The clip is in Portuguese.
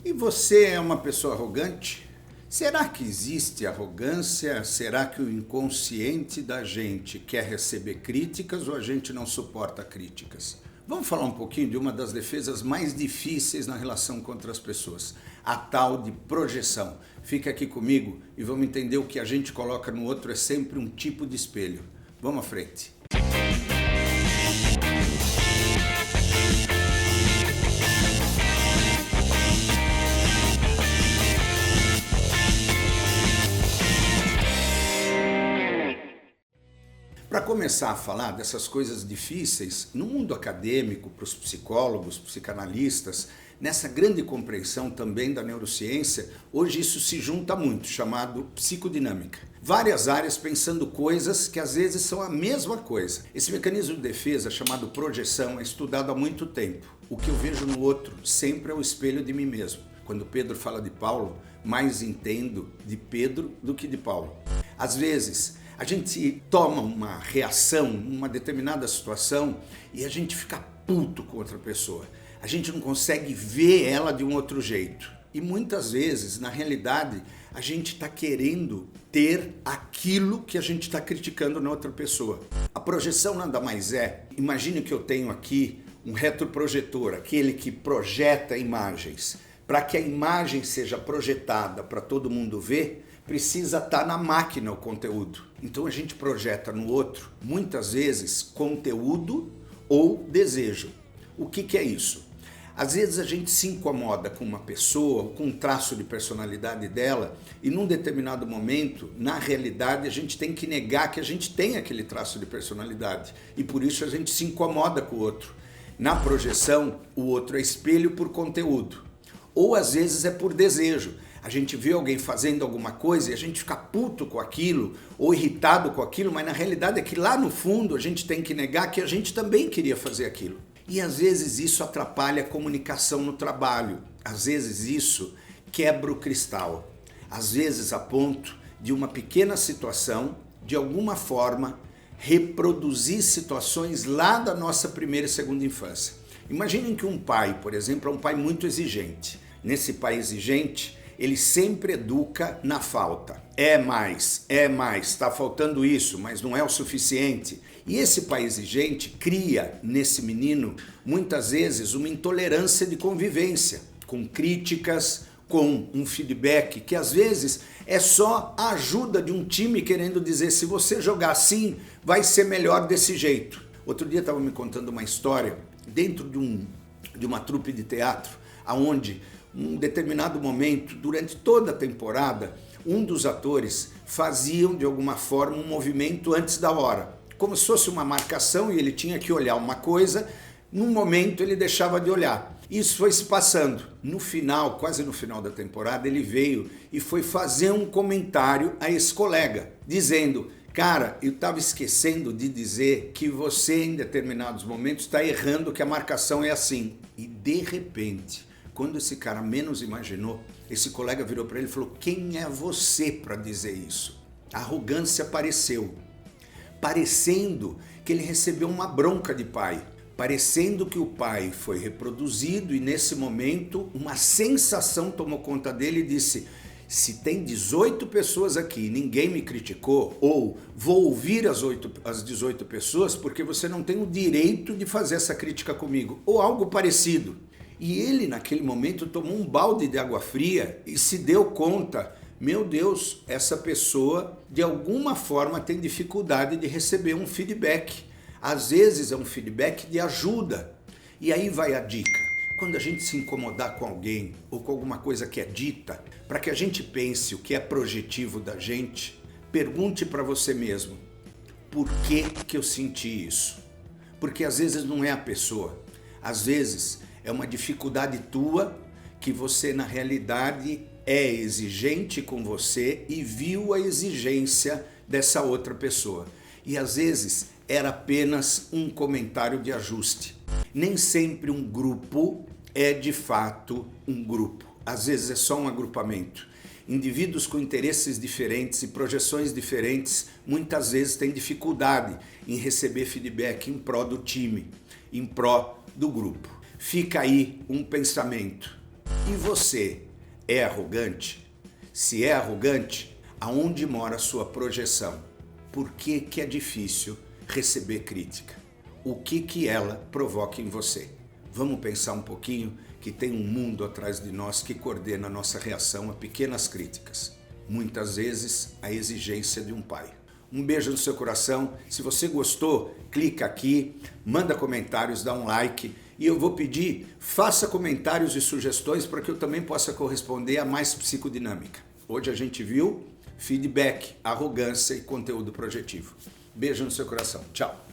E você é uma pessoa arrogante? Será que existe arrogância? Será que o inconsciente da gente quer receber críticas ou a gente não suporta críticas? Vamos falar um pouquinho de uma das defesas mais difíceis na relação com outras pessoas, a tal de projeção. Fica aqui comigo e vamos entender o que a gente coloca no outro é sempre um tipo de espelho. Vamos à frente. Para começar a falar dessas coisas difíceis, no mundo acadêmico, para os psicólogos, psicanalistas, nessa grande compreensão também da neurociência, hoje isso se junta muito, chamado psicodinâmica. Várias áreas pensando coisas que às vezes são a mesma coisa. Esse mecanismo de defesa, chamado projeção, é estudado há muito tempo. O que eu vejo no outro sempre é o espelho de mim mesmo. Quando Pedro fala de Paulo, mais entendo de Pedro do que de Paulo. Às vezes, a gente toma uma reação numa determinada situação e a gente fica puto com outra pessoa. A gente não consegue ver ela de um outro jeito. E muitas vezes, na realidade, a gente está querendo ter aquilo que a gente está criticando na outra pessoa. A projeção nada mais é, imagine que eu tenho aqui um retroprojetor, aquele que projeta imagens. Para que a imagem seja projetada para todo mundo ver, precisa estar na máquina o conteúdo. Então a gente projeta no outro, muitas vezes, conteúdo ou desejo. O que é isso? Às vezes a gente se incomoda com uma pessoa, com um traço de personalidade dela, e num determinado momento, na realidade, a gente tem que negar que a gente tem aquele traço de personalidade. E por isso a gente se incomoda com o outro. Na projeção, o outro é espelho por conteúdo. Ou às vezes é por desejo. A gente vê alguém fazendo alguma coisa e a gente fica puto com aquilo ou irritado com aquilo, mas na realidade é que lá no fundo a gente tem que negar que a gente também queria fazer aquilo. E às vezes isso atrapalha a comunicação no trabalho, às vezes isso quebra o cristal, às vezes a ponto de uma pequena situação, de alguma forma, reproduzir situações lá da nossa primeira e segunda infância. Imaginem que um pai, por exemplo, é um pai muito exigente. Nesse pai exigente, ele sempre educa na falta. É mais, está faltando isso, mas não é o suficiente. E esse pai exigente cria nesse menino, muitas vezes, uma intolerância de convivência, com críticas, com um feedback, que às vezes é só a ajuda de um time querendo dizer, se você jogar assim, vai ser melhor desse jeito. Outro dia estava me contando uma história, dentro de uma trupe de teatro, onde um determinado momento, durante toda a temporada, um dos atores faziam de alguma forma um movimento antes da hora, como se fosse uma marcação e ele tinha que olhar uma coisa, num momento ele deixava de olhar. Isso foi se passando. No final, quase no final da temporada, ele veio e foi fazer um comentário a esse colega, dizendo: cara, eu estava esquecendo de dizer que você em determinados momentos está errando, que a marcação é assim. E de repente, quando esse cara menos imaginou, esse colega virou para ele e falou: quem é você para dizer isso? A arrogância apareceu, parecendo que ele recebeu uma bronca de pai, parecendo que o pai foi reproduzido e nesse momento uma sensação tomou conta dele e disse: se tem 18 pessoas aqui e ninguém me criticou, ou vou ouvir as 18 pessoas porque você não tem o direito de fazer essa crítica comigo, ou algo parecido. E ele, naquele momento, tomou um balde de água fria e se deu conta, meu Deus, essa pessoa, de alguma forma, tem dificuldade de receber um feedback. Às vezes é um feedback de ajuda. E aí vai a dica. Quando a gente se incomodar com alguém ou com alguma coisa que é dita, para que a gente pense o que é projetivo da gente, pergunte para você mesmo, por que eu senti isso? Porque às vezes não é a pessoa, às vezes é uma dificuldade tua que você na realidade é exigente com você e viu a exigência dessa outra pessoa. E às vezes era apenas um comentário de ajuste. Nem sempre um grupo é de fato um grupo. Às vezes é só um agrupamento. Indivíduos com interesses diferentes e projeções diferentes muitas vezes têm dificuldade em receber feedback em prol do time, em prol do grupo. Fica aí um pensamento. E você é arrogante? Se é arrogante, aonde mora a sua projeção? Por que que é difícil receber crítica? O que que ela provoca em você? Vamos pensar um pouquinho que tem um mundo atrás de nós que coordena a nossa reação a pequenas críticas. Muitas vezes, a exigência de um pai. Um beijo no seu coração. Se você gostou, clica aqui, manda comentários, dá um like. E eu vou pedir, faça comentários e sugestões para que eu também possa corresponder a mais psicodinâmica. Hoje a gente viu feedback, arrogância e conteúdo projetivo. Beijo no seu coração. Tchau.